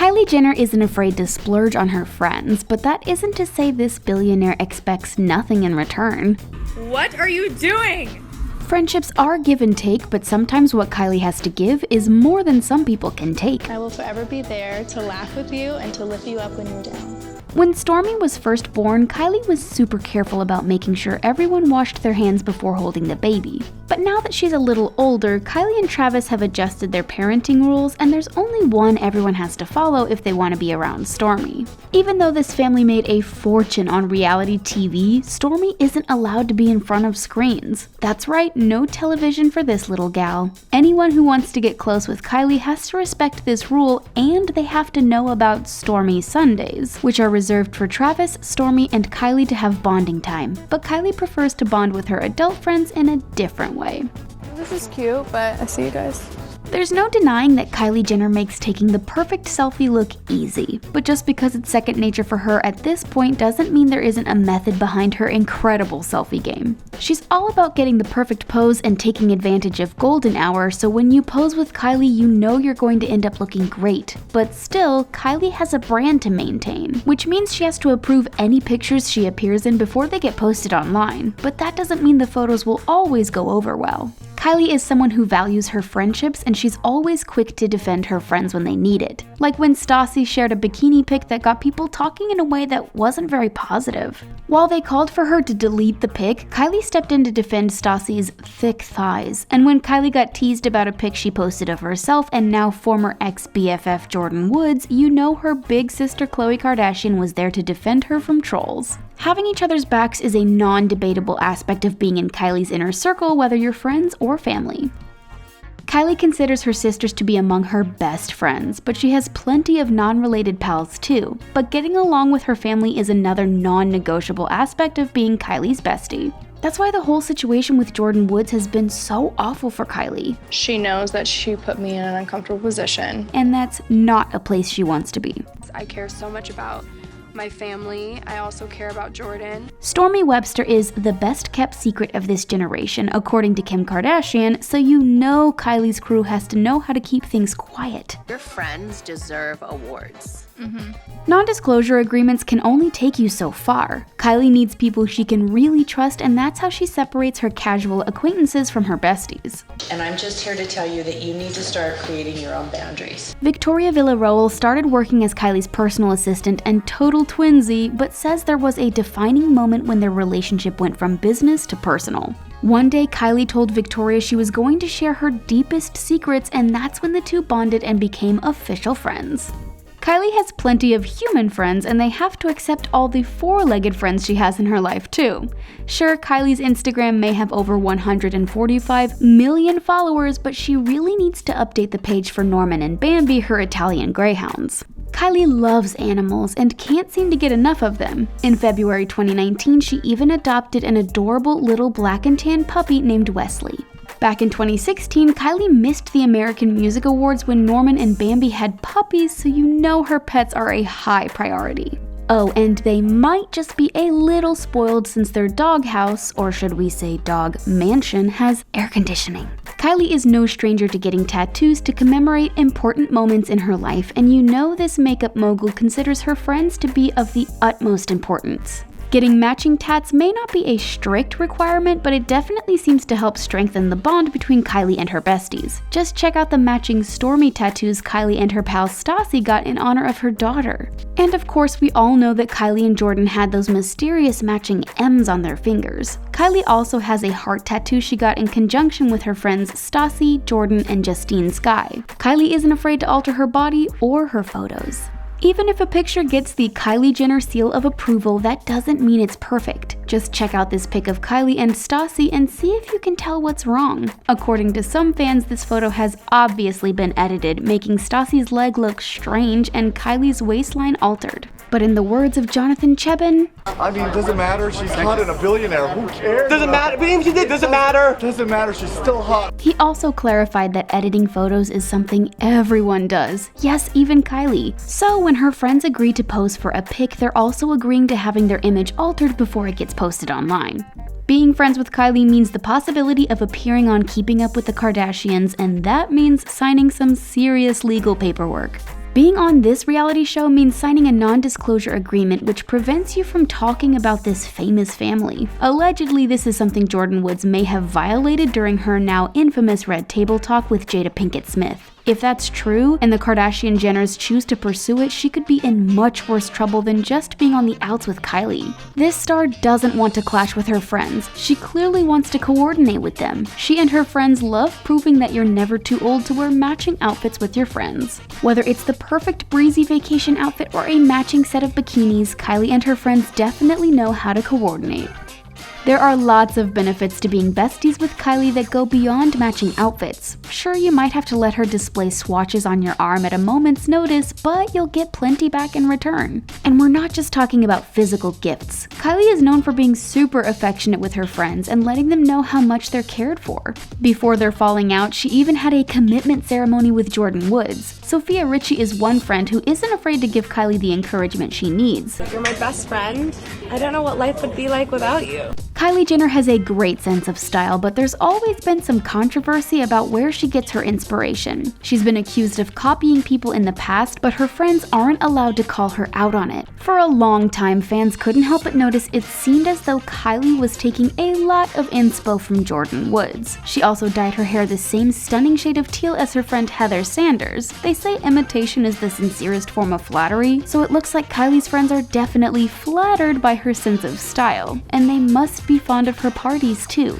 Kylie Jenner isn't afraid to splurge on her friends, but that isn't to say this billionaire expects nothing in return. What are you doing? Friendships are give and take, but sometimes what Kylie has to give is more than some people can take. I will forever be there to laugh with you and to lift you up when you're down. When Stormi was first born, Kylie was super careful about making sure everyone washed their hands before holding the baby. But now that she's a little older, Kylie and Travis have adjusted their parenting rules, and there's only one everyone has to follow if they want to be around Stormi. Even though this family made a fortune on reality TV, Stormi isn't allowed to be in front of screens. That's right, no television for this little gal. Anyone who wants to get close with Kylie has to respect this rule, and they have to know about Stormi Sundays, which are reserved for Travis, Stormi, and Kylie to have bonding time. But Kylie prefers to bond with her adult friends in a different way. This is cute, but I see you guys. There's no denying that Kylie Jenner makes taking the perfect selfie look easy, but just because it's second nature for her at this point doesn't mean there isn't a method behind her incredible selfie game. She's all about getting the perfect pose and taking advantage of golden hour, so when you pose with Kylie, you know you're going to end up looking great. But still, Kylie has a brand to maintain, which means she has to approve any pictures she appears in before they get posted online, but that doesn't mean the photos will always go over well. Kylie is someone who values her friendships, and she's always quick to defend her friends when they need it. Like when Stassi shared a bikini pic that got people talking in a way that wasn't very positive. While they called for her to delete the pic, Kylie stepped in to defend Stassi's thick thighs. And when Kylie got teased about a pic she posted of herself and now former ex-BFF Jordyn Woods, you know her big sister Khloe Kardashian was there to defend her from trolls. Having each other's backs is a non-debatable aspect of being in Kylie's inner circle, whether you're friends or family. Kylie considers her sisters to be among her best friends, but she has plenty of non-related pals too. But getting along with her family is another non-negotiable aspect of being Kylie's bestie. That's why the whole situation with Jordyn Woods has been so awful for Kylie. She knows that she put me in an uncomfortable position. And that's not a place she wants to be. I care so much about my family. I also care about Jordyn. Stormi Webster is the best kept secret of this generation, according to Kim Kardashian, so you know Kylie's crew has to know how to keep things quiet. Your friends deserve awards. Non-disclosure agreements can only take you so far. Kylie needs people she can really trust, and that's how she separates her casual acquaintances from her besties. And I'm just here to tell you that you need to start creating your own boundaries. Victoria Villarroel started working as Kylie's personal assistant and total twinsy, but says there was a defining moment when their relationship went from business to personal. One day, Kylie told Victoria she was going to share her deepest secrets, and that's when the two bonded and became official friends. Kylie has plenty of human friends, and they have to accept all the four-legged friends she has in her life too. Sure, Kylie's Instagram may have over 145 million followers, but she really needs to update the page for Norman and Bambi, her Italian greyhounds. Kylie loves animals and can't seem to get enough of them. In February 2019, she even adopted an adorable little black and tan puppy named Wesley. Back in 2016, Kylie missed the American Music Awards when Norman and Bambi had puppies, so you know her pets are a high priority. Oh, and they might just be a little spoiled since their doghouse, or should we say dog mansion, has air conditioning. Kylie is no stranger to getting tattoos to commemorate important moments in her life, and you know this makeup mogul considers her friends to be of the utmost importance. Getting matching tats may not be a strict requirement, but it definitely seems to help strengthen the bond between Kylie and her besties. Just check out the matching Stormi tattoos Kylie and her pal Stassi got in honor of her daughter. And of course, we all know that Kylie and Jordyn had those mysterious matching M's on their fingers. Kylie also has a heart tattoo she got in conjunction with her friends Stassi, Jordyn, and Justine Skye. Kylie isn't afraid to alter her body or her photos. Even if a picture gets the Kylie Jenner seal of approval, that doesn't mean it's perfect. Just check out this pic of Kylie and Stassi and see if you can tell what's wrong. According to some fans, this photo has obviously been edited, making Stassi's leg look strange and Kylie's waistline altered. But in the words of Jonathan Chebin, I mean, doesn't matter, she's hot and a billionaire, who cares? Doesn't matter, but even if she did, doesn't matter. Doesn't matter, she's still hot. He also clarified that editing photos is something everyone does. Yes, even Kylie. So when her friends agree to pose for a pic, they're also agreeing to having their image altered before it gets posted online. Being friends with Kylie means the possibility of appearing on Keeping Up with the Kardashians, and that means signing some serious legal paperwork. Being on this reality show means signing a non-disclosure agreement which prevents you from talking about this famous family. Allegedly, this is something Jordyn Woods may have violated during her now infamous Red Table Talk with Jada Pinkett Smith. If that's true, and the Kardashian-Jenners choose to pursue it, she could be in much worse trouble than just being on the outs with Kylie. This star doesn't want to clash with her friends. She clearly wants to coordinate with them. She and her friends love proving that you're never too old to wear matching outfits with your friends. Whether it's the perfect breezy vacation outfit or a matching set of bikinis, Kylie and her friends definitely know how to coordinate. There are lots of benefits to being besties with Kylie that go beyond matching outfits. Sure, you might have to let her display swatches on your arm at a moment's notice, but you'll get plenty back in return. And we're not just talking about physical gifts. Kylie is known for being super affectionate with her friends and letting them know how much they're cared for. Before their falling out, she even had a commitment ceremony with Jordyn Woods. Sophia Richie is one friend who isn't afraid to give Kylie the encouragement she needs. You're my best friend. I don't know what life would be like without you. Kylie Jenner has a great sense of style, but there's always been some controversy about where she gets her inspiration. She's been accused of copying people in the past, but her friends aren't allowed to call her out on it. For a long time, fans couldn't help but notice it seemed as though Kylie was taking a lot of inspo from Jordyn Woods. She also dyed her hair the same stunning shade of teal as her friend Heather Sanders. They say imitation is the sincerest form of flattery, so it looks like Kylie's friends are definitely flattered by her sense of style, and they must be fond of her parties too.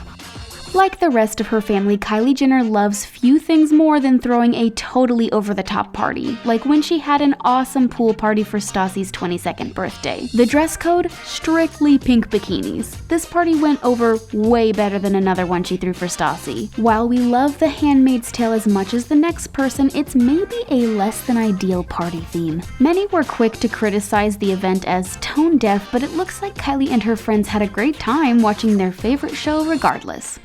Like the rest of her family, Kylie Jenner loves few things more than throwing a totally over-the-top party, like when she had an awesome pool party for Stassi's 22nd birthday. The dress code? Strictly pink bikinis. This party went over way better than another one she threw for Stassi. While we love The Handmaid's Tale as much as the next person, it's maybe a less than ideal party theme. Many were quick to criticize the event as tone deaf, but it looks like Kylie and her friends had a great time watching their favorite show regardless.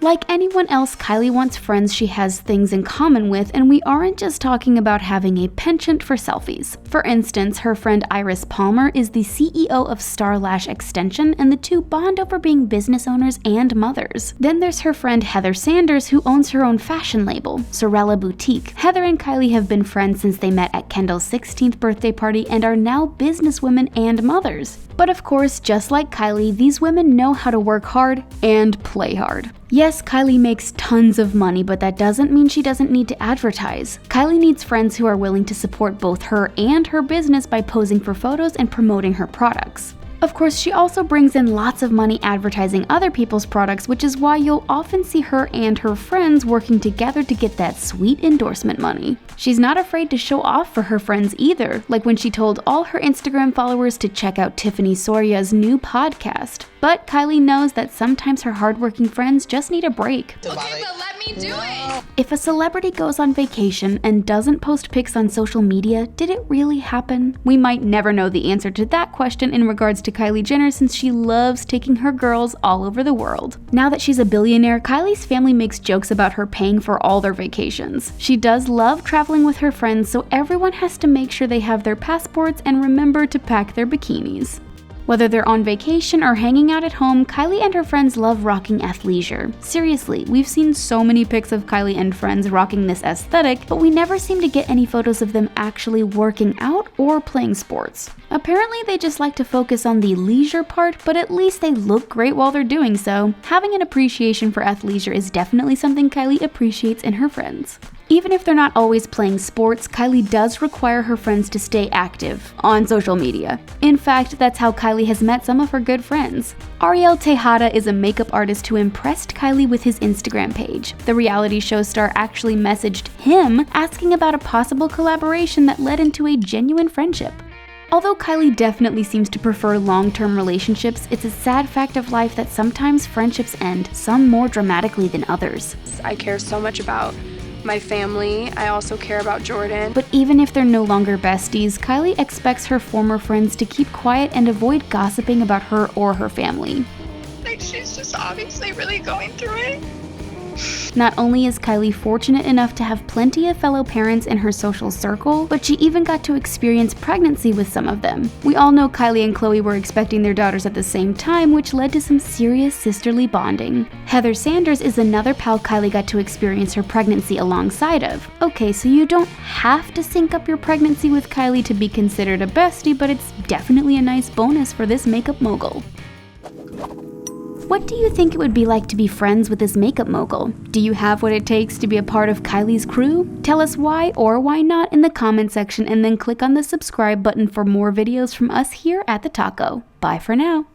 Like anyone else, Kylie wants friends she has things in common with, and we aren't just talking about having a penchant for selfies. For instance, her friend Iris Palmer is the CEO of Starlash Extension, and the two bond over being business owners and mothers. Then there's her friend Heather Sanders, who owns her own fashion label, Sorella Boutique. Heather and Kylie have been friends since they met at Kendall's 16th birthday party and are now businesswomen and mothers. But of course, just like Kylie, these women know how to work hard and play hard. Yes, Kylie makes tons of money, but that doesn't mean she doesn't need to advertise. Kylie needs friends who are willing to support both her and her business by posing for photos and promoting her products. Of course, she also brings in lots of money advertising other people's products, which is why you'll often see her and her friends working together to get that sweet endorsement money. She's not afraid to show off for her friends either, like when she told all her Instagram followers to check out Tiffany Soria's new podcast. But Kylie knows that sometimes her hardworking friends just need a break. Okay, but let me do it. If a celebrity goes on vacation and doesn't post pics on social media, did it really happen? We might never know the answer to that question in regards to Kylie Jenner, since she loves taking her girls all over the world. Now that she's a billionaire, Kylie's family makes jokes about her paying for all their vacations. She does love traveling with her friends, so everyone has to make sure they have their passports and remember to pack their bikinis. Whether they're on vacation or hanging out at home, Kylie and her friends love rocking athleisure. Seriously, we've seen so many pics of Kylie and friends rocking this aesthetic, but we never seem to get any photos of them actually working out or playing sports. Apparently, they just like to focus on the leisure part, but at least they look great while they're doing so. Having an appreciation for athleisure is definitely something Kylie appreciates in her friends. Even if they're not always playing sports, Kylie does require her friends to stay active on social media. In fact, that's how Kylie has met some of her good friends. Ariel Tejada is a makeup artist who impressed Kylie with his Instagram page. The reality show star actually messaged him asking about a possible collaboration that led into a genuine friendship. Although Kylie definitely seems to prefer long-term relationships, it's a sad fact of life that sometimes friendships end, some more dramatically than others. I care so much about my family. I also care about Jordyn. But even if they're no longer besties, Kylie expects her former friends to keep quiet and avoid gossiping about her or her family. Like, she's just obviously really going through it. Not only is Kylie fortunate enough to have plenty of fellow parents in her social circle, but she even got to experience pregnancy with some of them. We all know Kylie and Khloe were expecting their daughters at the same time, which led to some serious sisterly bonding. Heather Sanders is another pal Kylie got to experience her pregnancy alongside of. Okay, so you don't have to sync up your pregnancy with Kylie to be considered a bestie, but it's definitely a nice bonus for this makeup mogul. What do you think it would be like to be friends with this makeup mogul? Do you have what it takes to be a part of Kylie's crew? Tell us why or why not in the comment section, and then click on the subscribe button for more videos from us here at The Taco. Bye for now.